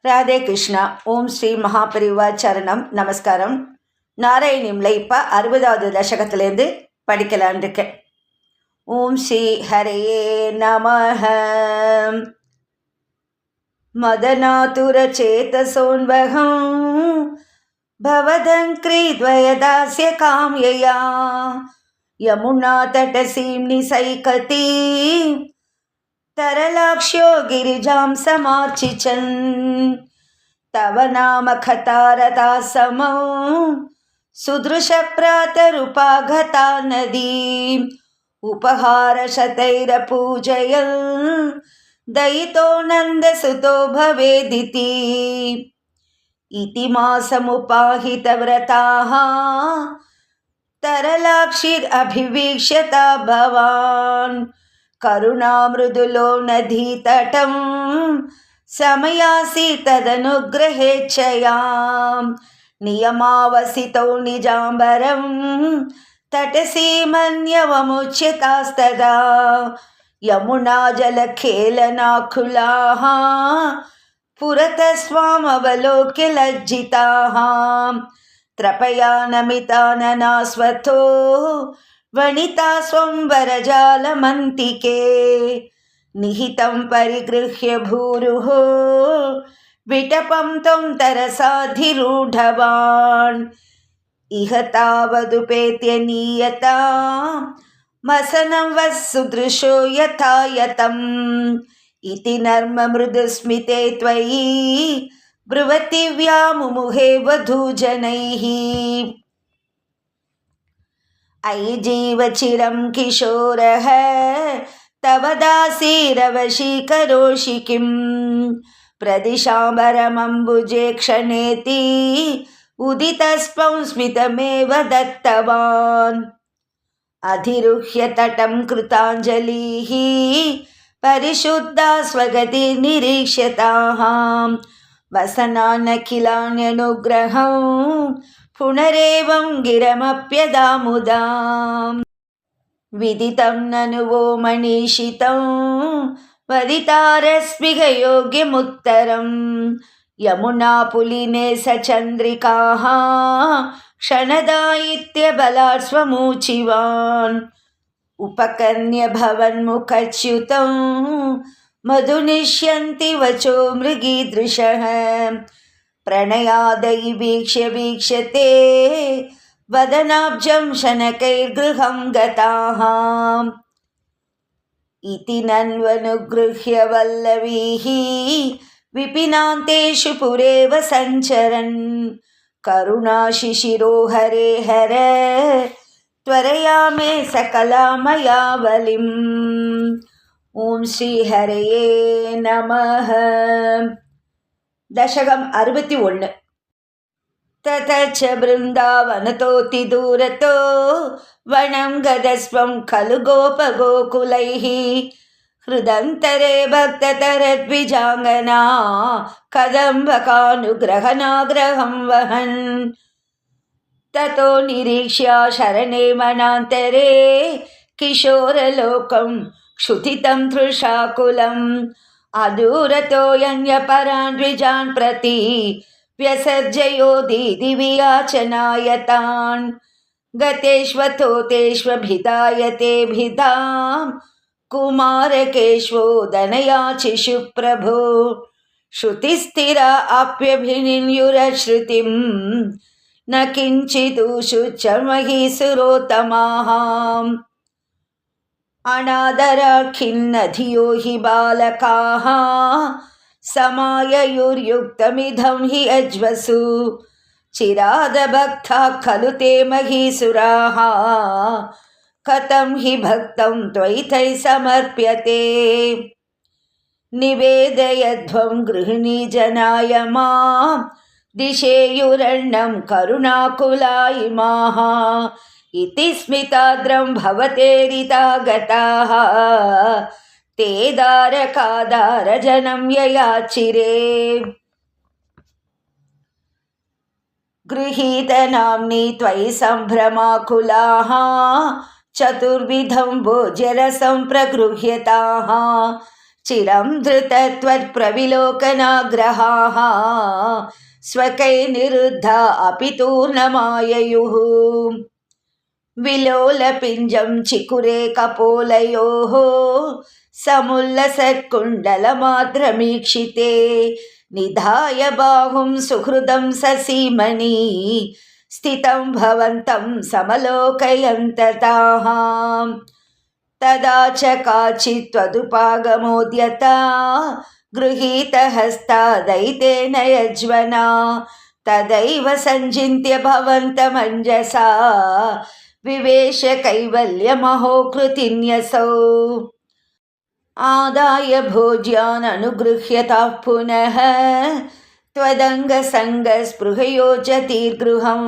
ராதே கிருஷ்ணா. ஓம் ஸ்ரீ மகாபரிவா சரணம். நமஸ்காரம். நாராயணிம்ல இப்போ 60வது தசகத்திலேருந்து படிக்கலான் இருக்கேன். ஓம் ஸ்ரீ ஹரையே நமஹ. மதனாதுர சேதசோன்வகம் பவதங்கிரீத்வயதாஸ்ய காம்யயா யமுனா தடசீம் நிசைகதி तरलाक्ष्यो गिरिजां समार्चिचन् तव नाम खतारता समौ सुदृशप्रातरुपागता नदीम् उपहारशतैरपूजयन् दयितो नन्दसुतो भवेदिति इति मासमुपाहितव्रताः तरलाक्षिरभिवीक्ष्यता भवान् करुणामृदुलो नदीतटं समयासि तदनुग्रहेच्छयां नियमावसितो निजाम्बरं तटसीमन्यवमुच्यतास्तदा यमुना जलखेलनाकुलाः पुरतः स्वामवलोक्य लज्जिताः त्रपया नमिताननास्वतो वनिता स्वंवरजालमन्तिके निहितं परिगृह्य भूरुः विटपं त्वं तरसाधिरूढवान् इह तावदुपेत्य नीयता मसनं वः सुदृशो यथायतम् इति नर्ममृदुस्मिते त्वयि ब्रुवति व्यामुमुहे वधूजनैः अयि जीवचिरं किशोरः तव दासीरवशीकरोषि किं प्रदिशाम्बरमम्बुजे क्षणेति उदितस्त्वं स्मितमेव दत्तवान् अधिरुह्य तटं कृताञ्जलिः परिशुद्धा स्वगतिर्निरीक्ष्यताः वसनानखिलान्यनुग्रहं पुनरेवं गिरमप्यदामुदाम् विदितं ननु वो मनीषितं वदितारस्मिह योग्यमुत्तरं यमुनापुलिने सचन्द्रिकाः क्षणदायित्यबलात् स्वमूचिवान् उपकर्ण्य भवन्मुखच्युतं मधुनिष्यन्ति वचो मृगीदृशः प्रणयादयि वीक्ष्यते वदनाब्जं शनकैर्गृहं गताः इति नन्वनुगृह्य वल्लवीः विपिनान्तेषु पुरेव सञ्चरन् करुणाशिशिरो हरे हर त्वरया मे सकलामयावलिम्. ओम श्री हरये नमः. दशकं 61. ततच बृन्दावनतोति दूरतो वनं गदस्वं खलु गोपगोकुलैः हृदन्तरे भक्ततरद्विजाङ्गना कदम्बकानुग्रहनाग्रहं वहन् ततो निरीक्ष्य शरणे मनान्तरे किशोरलोकं क्षुधितं तृषाकुलम् अदूरतो यन्यपरान् द्विजान् प्रति व्यसर्जयो दीदिवियाचनायतान् गतेष्वतोतेष्वभिधायते भिधां कुमारकेष्वो दनयाचिषु प्रभो श्रुतिस्थिरा आप्यभिनियुरश्रुतिं न किञ्चिदूषु च महीसुरोत्तमाः अनादराखिन्नधियो हि बालकाः समाययुर्युक्तमिदं हि अज्वसु चिरादभक्ता खलु ते महीसुराः कथं हि भक्तं त्वयि तैः समर्प्यते निवेदयध्वं गृहिणी जनाय मां दिशेयुरण्णं करुणाकुला इमाः इति स्मिताद्रं भवतेरिता गताः ते दारकादारजनं ययाचिरे गृहीतनाम्नि त्वयि सम्भ्रमाकुलाः चतुर्विधं भोज्यरसं प्रगृह्यताः चिरं धृतत्वत्प्रविलोकनाग्रहाः स्वकैर्निरुद्धा अपि तूर्णमाययुः विलोलपिञ्जं चिकुरे कपोलयोः समुल्लसत्कुण्डलमात्रमीक्षिते निधाय बाहुं सुहृदं ससीमणि स्थितं भवन्तं समलोकयन्तताः तदा च काचित् त्वदुपागमोद्यता गृहीतहस्ता दैतेन यज्वना तदैव सञ्चिन्त्य भवन्तमञ्जसा विवेश कैवल्यमहोकृतिन्यसौ आदाय भोज्यान् अनुगृह्यताः पुनः त्वदङ्गसङ्गस्पृहयोजतीर्गृहं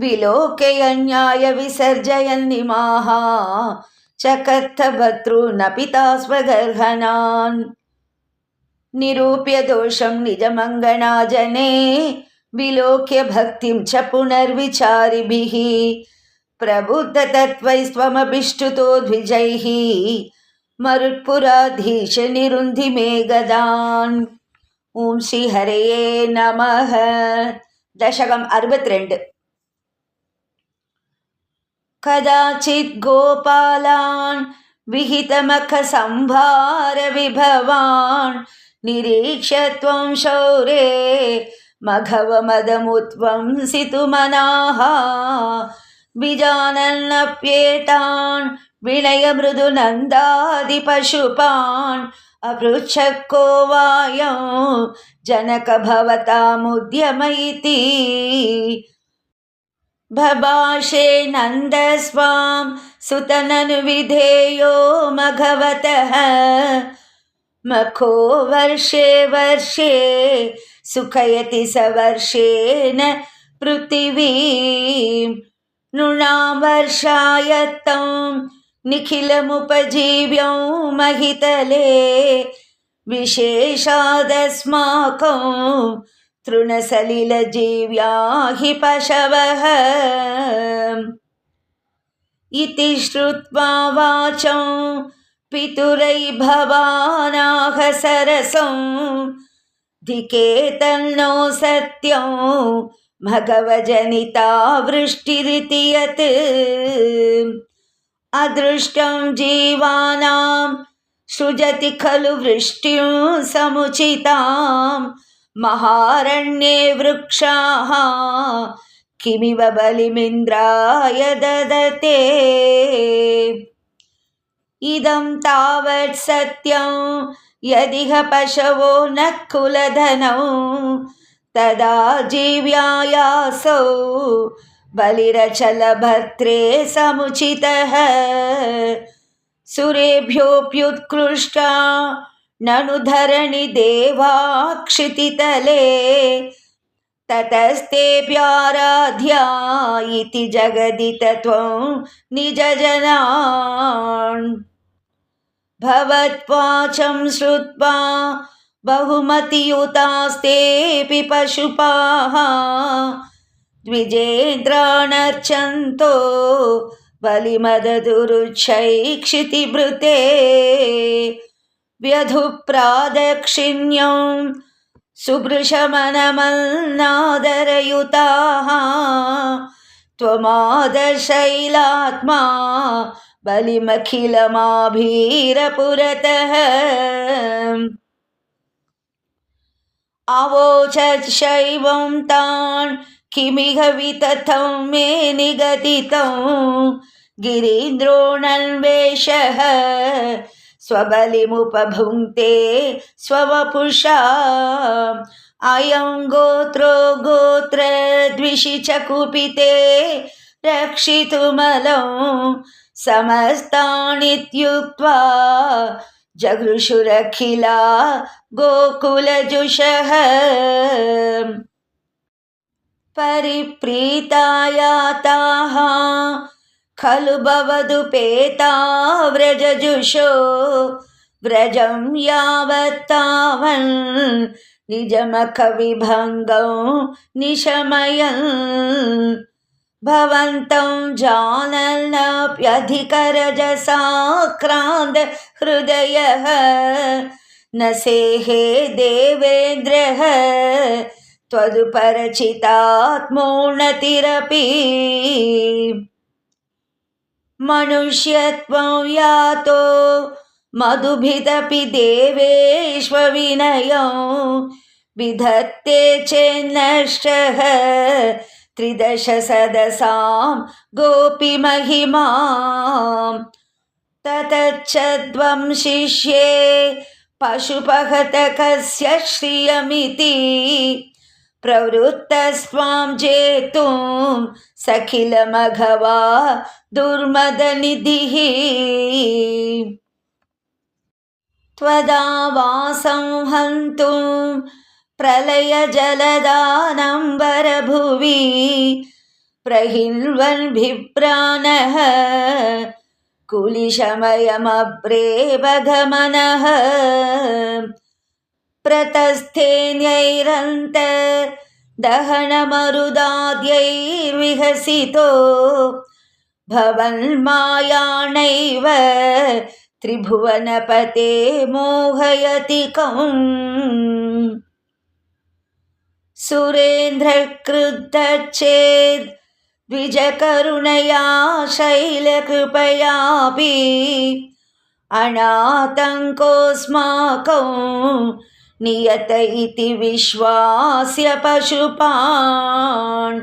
विलोकयन्याय विसर्जयन्निमाः चकर्थभर्तॄनपि स्वगर्हणान् निरूप्य दोषं निजमङ्गणाजने विलोक्य भक्तिं च पुनर्विचारिभिः प्रबुद्धतत्त्वैस्त्वमभिष्टुतो द्विजैः मरुत्पुराधीश निरुन्धि मे गदान् ओम श्री हरये नमः दशकं 62 कदाचित् गोपालान् विहितमखसंभार विभवान् निरीक्ष्य त्वं शौरे मघवमदमुत्वंसितुमनाः विजानन्नप्येतान् विनय मृदुनन्दादिपशुपान् अपृच्छत् को वायं जनक भवतामुद्यम इति बभाषे नन्दस्वां सुतननुविधेयो मघवतः मखो वर्षे वर्षे सुखयति सवर्षेण पृथिवीं नृणां वर्षायत्तं निखिलमुपजीव्यं महितले विशेषादस्माकं तृणसलिलजीव्या हि पशवः इति श्रुत्वा वाचं पितुरैर्भवानाह सरसं धिकेतन्नो सत्यं मघवजनिता वृष्टिरिति यत् अदृष्टं जीवानां सृजति खलु वृष्टिं समुचितां महारण्ये वृक्षाः किमिव बलिमिन्द्राय ददते इदं तावत् सत्यं यदिह पशवो न कुलधनौ तदा जीव्यायासौ बलिरचलभर्त्रे समुचितः सुरेभ्योऽप्युत्कृष्टा ननु धरणि देवा क्षितितले ततस्तेऽप्याराध्या इति जगदित त्वं निजजनान् भवत्वाचं श्रुत्वा बहुमतियुतास्तेऽपि पशुपाः द्विजेन्द्रानर्चन्तो बलिमददुरुच्छैक्षितिभृते व्यधुप्रादक्षिण्यं सुभृशमनमन्नादरयुताः त्वमादशैलात्मा बलिमखिलमाभीरपुरतः आवोचत् शैवं तान् किमिह वितथं मे निगदितं गिरीन्द्रोऽन्वेषः स्वबलिमुपभुङ्क्ते स्ववपुषा अयं गोत्रो गोत्रद्विषि च कुपिते रक्षितुमलं समस्तानित्युक्त्वा जगृषुरखिला गोकुलजुषः परिप्रीतायाताः खलु भवदुपेता व्रजजुषो व्रजं यावत्तावन् निजमखविभङ्गं निशमयन् भवन्तं जानन्नप्यधिकरजसाक्रान्त हृदयः न सेहे देवेन्द्रः त्वदुपरचितात्मोन्नतिरपि मनुष्यत्वं यातो मधुभिदपि देवेष्वविनयं विधत्ते चेन्नष्टः त्रिदश सदसां गोपीमहिमां ततच्छद्वं शिष्ये पशुपहतकस्य श्रियमिति प्रवृत्तस्त्वां जेतुं सखिलमघवा दुर्मदनिधिः त्वदावासं हन्तुं प्रलयजलदानम्बरभुवि प्रहिन्वन् बिभ्राणः कुलिशमयमप्रेवगमनः प्रतस्थेन्यैरन्त दहनमरुदाद्यैर्विहसितो भवन्मायाणैव त्रिभुवनपते मोहयति कम् सुरेन्द्रकृद्धच्छेद् द्विजकरुणया शैलकृपयापि अनातङ्कोऽस्माकं नियत इति विश्वास्य पशुपान्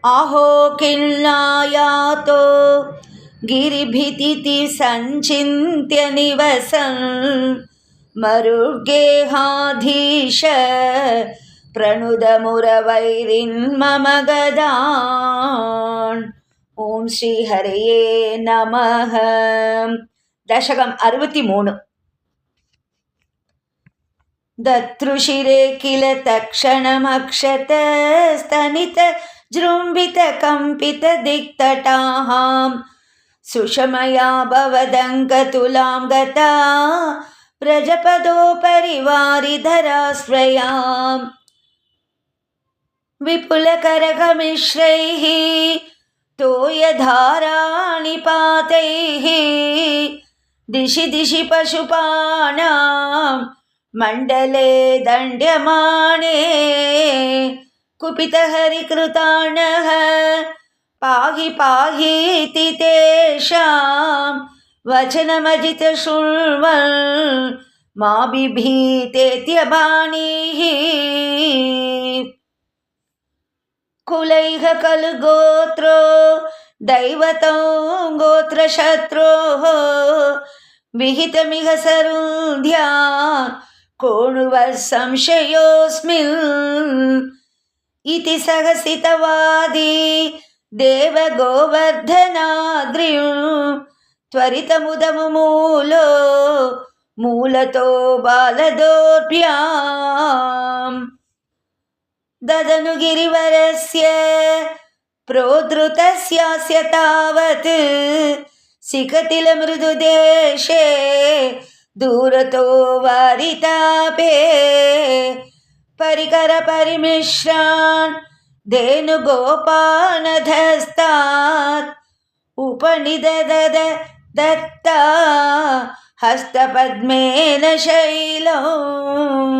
अहो किल्लायातो गिरिभितिति सञ्चिन्त्य निवसन् मरुगेहाधीश प्रणुदमुरवैरिन्मम गदान् ओम श्री हरये नमः दशकम् 63 दत्रुशिरे किल तक्षणमक्षतस्तनित जृम्भित कम्पित दिक्तटाहां सुषमया भवदङ्गतुलां गता व्रजपदोपरिवारिधराश्रयाम् विपुलकरघमिश्रैः तोयधाराणिपातैः दिशि दिशि पशुपानां मण्डले दण्ड्यमाने कुपितहरिकृताणः पाहि पाहीति तेषां वचनमजितशृण्वन् मा बिभीतेत्यबाणीः कुलैः खलु गोत्रो दैवतो गोत्रशत्रोः विहितमिह सरुन्ध्या कोणुवः संशयोऽस्मिन् इति सहसितवादी देवगोवर्धनाद्रिं त्वरितमुदमुमूलो मूलतो बालदोर्भ्याम् ददनु गिरिवरस्य प्रोद्धृतस्यास्य तावत् सिकतिलमृदुदेशे दूरतो वारितापे परिकरपरिमिश्रान् धेनुगोपानधस्तात् उपनिददद दत्ता हस्तपद्मेन शैलम्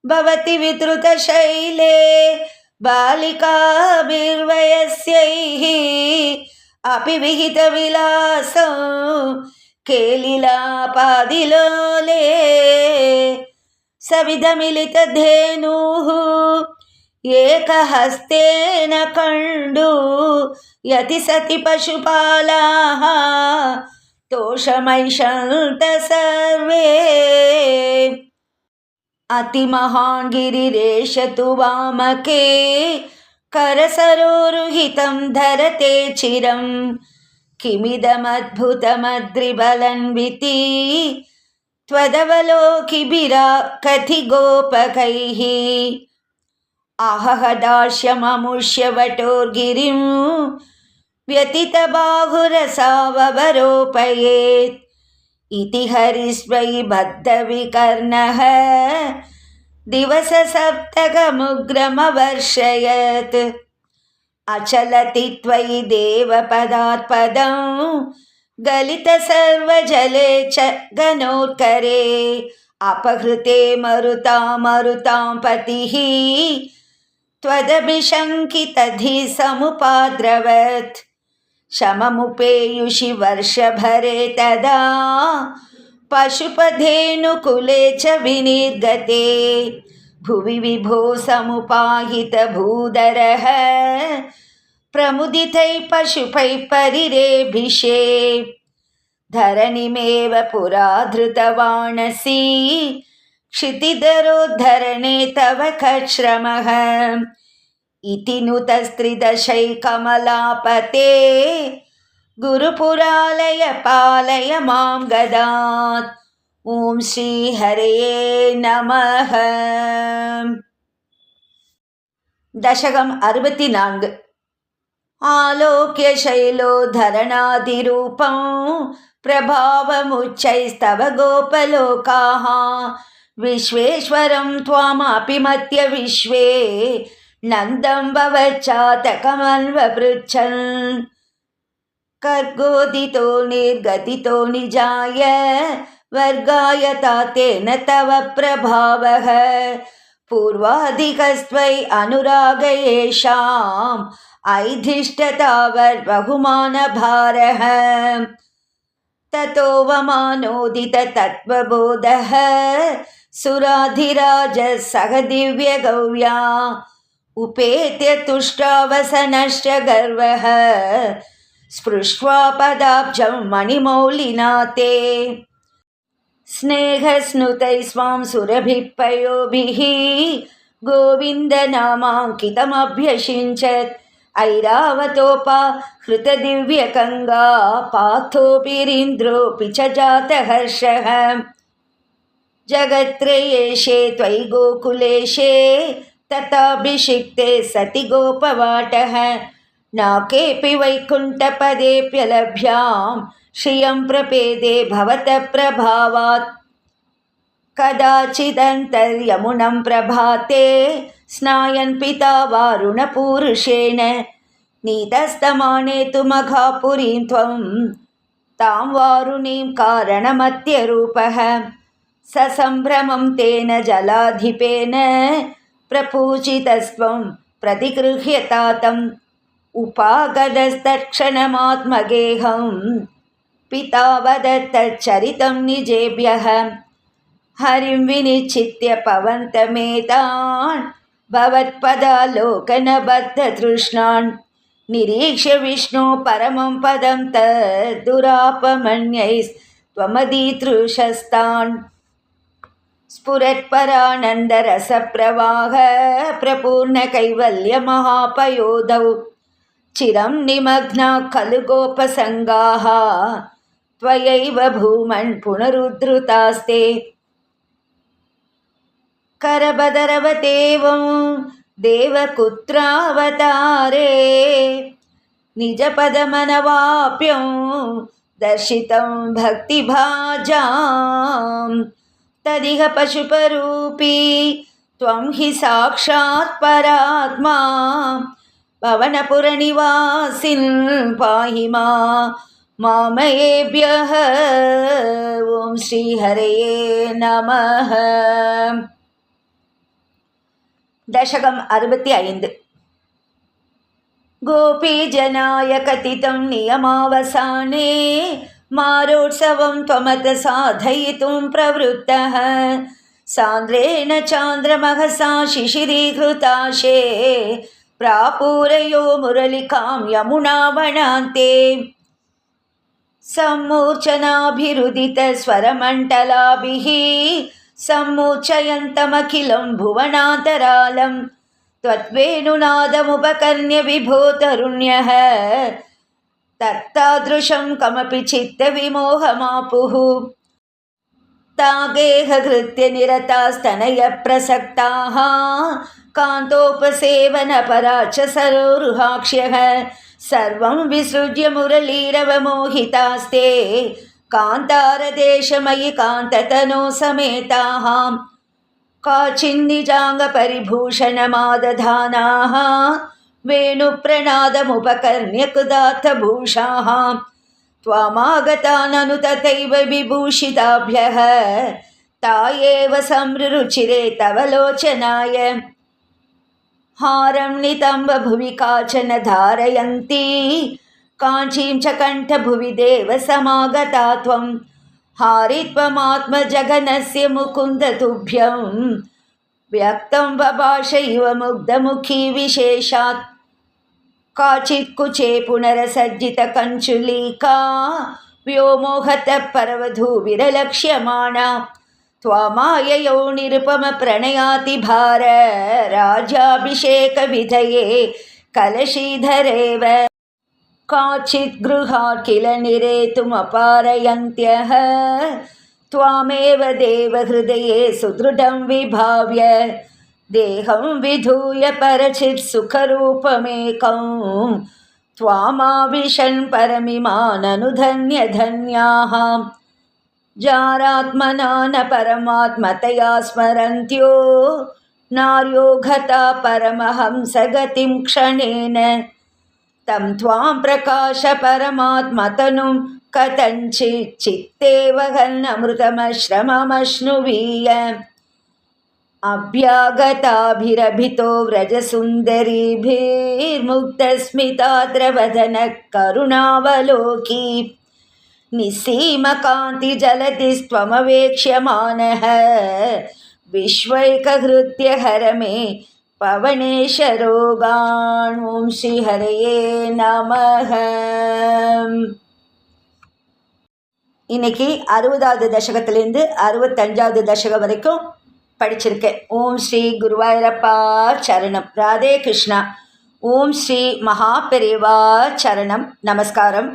भवति वितृतशैले बालिकाभिर्वयस्यैः अपि विहितविलासं केलिलापादिलोले सविधमिलितधेनुः एकहस्तेन कण्डु यति सति पशुपालाः तोषमैषन्त सर्वे अतिमहान् गिरिरेश तु वामके करसरोरुहितं धरते चिरं किमिदमद्भुतमद्रिबलन्विति त्वदवलोकिभिरा कथि गोपकैः आहहदास्यममुष्य वटोर्गिरिं व्यतितबाहुरसावरोपयेत् इति हरिस्वै बद्धविकर्णः दिवससप्तकमुग्रमवर्षयत् अचलति त्वयि देवपदात्पदं गलितसर्वजले च गणोत्करे अपहृते मरुतां पतिः त्वदभिशङ्कितधि समुपाद्रवत् शममुपेयुषि वर्षभरे तदा पशुपधेनुकुले च विनिर्गते भुवि विभो समुपाहितभूधरः प्रमुदितैः पशुपैः परिरेभिषे धरणिमेव पुरा धृतवानसि क्षितिधरोद्धरणे तव कश्रमः इति नुतस्त्रिदशैकमलापते गुरुपुरालय पालय मां गदात्। ॐ श्री हरये नमः। दशकम् 64। आलोक्य शैलोद्धरणादिरूपं प्रभावमुच्चैस्तव गोपलोकाः विश्वेश्वरं त्वामपि मत्य विश्वे नन्दं भवच्चातकमन्वपृच्छन् कर्गोदितो निर्गतितो निजाय वर्गाय तातेन तव प्रभावः पूर्वाधिकस्त्वयि अनुराग येषाम् ऐधिष्ठतावद्बहुमानभारः ततो वमानोदित तत्त्वबोधः सुराधिराजः सह दिव्यगौर्या उपेत्य तुष्टावसनश्च गर्वः स्पृष्ट्वा पदाब्जं मणिमौलिना ते स्नेहस्नुतैः स्वां सुरभिः पयोभिः गोविन्दनामाङ्कितमभ्यषिञ्चत् ऐरावतोपहृतदिव्यकङ्गा पार्थोऽपिरिन्द्रोऽपि च जातहर्षः जगत्त्रयेशे त्वयि गोकुलेशे तथाभिषिक्ते सति गोपवाटः न केऽपि वैकुण्ठपदेऽप्यलभ्यां श्रियं प्रपेदे भवतः प्रभावात् कदाचिदन्तर्यमुनं प्रभाते स्नायन् पिता वारुणपूरुषेण नीतस्तमाने तु मघापुरीं त्वं तां वारुणीं कारणमत्यरूपः ससम्भ्रमं तेन जलाधिपेन प्रपूजितस्त्वं प्रतिगृह्यतातम् उपागतस्तत्क्षणमात्मगेहं पिता वदत्तच्चरितं निजेभ्यः हरिं विनिश्चित्य पवन्तमेतान् भवत्पदालोकनबद्धतृष्णान् निरीक्ष्य विष्णो परमं पदं तद्दुरापमन्यैस्त्वमधीतृषस्तान् स्फुरत्परानन्दरसप्रवाह प्रपूर्णकैवल्यमहापयोधौ चिरं निमग्ना खलु गोपसङ्गाः त्वयैव भूमन् पुनरुद्धृतास्ते करबदरवतेवं देवकुत्रावतारे निजपदमनवाप्यं दर्शितं भक्तिभाजां तदिह पशुपरूपी त्वं हि साक्षात् परात्मा पवनपुरनिवासिन् पाहि मामयेभ्यः। ॐ श्रीहरये नमः। दशकम् 65। गोपीजनाय कथितं नियमावसाने मारोत्सवं त्वमत साधयितुं प्रवृत्तः सान्द्रेण चान्द्रमहसा शिशिरीकृताशे प्रापूरयो मुरलिकां यमुनावनान्ते सम्मूर्छनाभिरुदितस्वरमण्डलाभिः सम्मूर्छयन्तमखिलं भुवनान्तरालं त्वद्वेणुनादमुपकर्ण्य विभो तरुण्यः तत्तादृशं कमपि चित्तविमोहमापुः तागेहकृत्य निरतास्तनयप्रसक्ताः कान्तोपसेवनपरा च सरोरुहाक्ष्यः सर्वं विसृज्य मुरलीरवमोहितास्ते कान्तारदेशमयि कान्ततनो समेताः काचिन्निजाङ्गपरिभूषणमादधानाः वेणुप्रणादमुपकर्ण्य कुदाथ भूषाः त्वामागताननु तथैव विभूषिताभ्यः तायेव संरुचिरे तव लोचनाय हारं नितम्बभुवि काचन धारयन्ती काञ्चीं च कण्ठभुवि देव समागता त्वं हारित्वमात्मजगनस्य मुकुन्द तुभ्यं व्यक्तं बभाष इव मुग्धमुखी विशेषात् काचित् कुचे पुनरसज्जितकञ्चुलीका व्योमोहतः परवधूविरलक्ष्यमाणा त्वामाययौ निरुपमप्रणयातिभार राज्याभिषेकविधये कलशीधरेव काचित् गृहात् किल निरेतुमपारयन्त्यः त्वामेव देवहृदये सुदृढं विभाव्य देहं विधूय परचित् सुखरूपमेकं त्वामाविशन् परमिमाननुधन्यधन्याः जारात्मना न परमात्मतया स्मरन्त्यो नार्यो गता परमहंसगतिं क्षणेन तं त्वां प्रकाश परमात्मतनुं कथञ्चित् चित्ते वहन्नमृतमश्रममश्नुवीय अभ्यागताभिरभितो व्रजसुन्दरीभिर्मुग्धस्मिताद्रवदनः करुणावलोकी निस्सीमकान्तिजलधिस्त्वमवेक्ष्यमानः विश्वैकहृत्य हर मे पवनेश रोगान् ओं श्री हरये நமः. இன்னைக்கு 60வது தசகத்திலேருந்து 65வது தசகம் வரைக்கும் படிச்சிருக்கேன். ஓம் ஸ்ரீ குருவாயூரப்பா சரணம். ராதே கிருஷ்ணா. ஓம் ஸ்ரீ மகாபெரிவா சரணம். நமஸ்காரம்.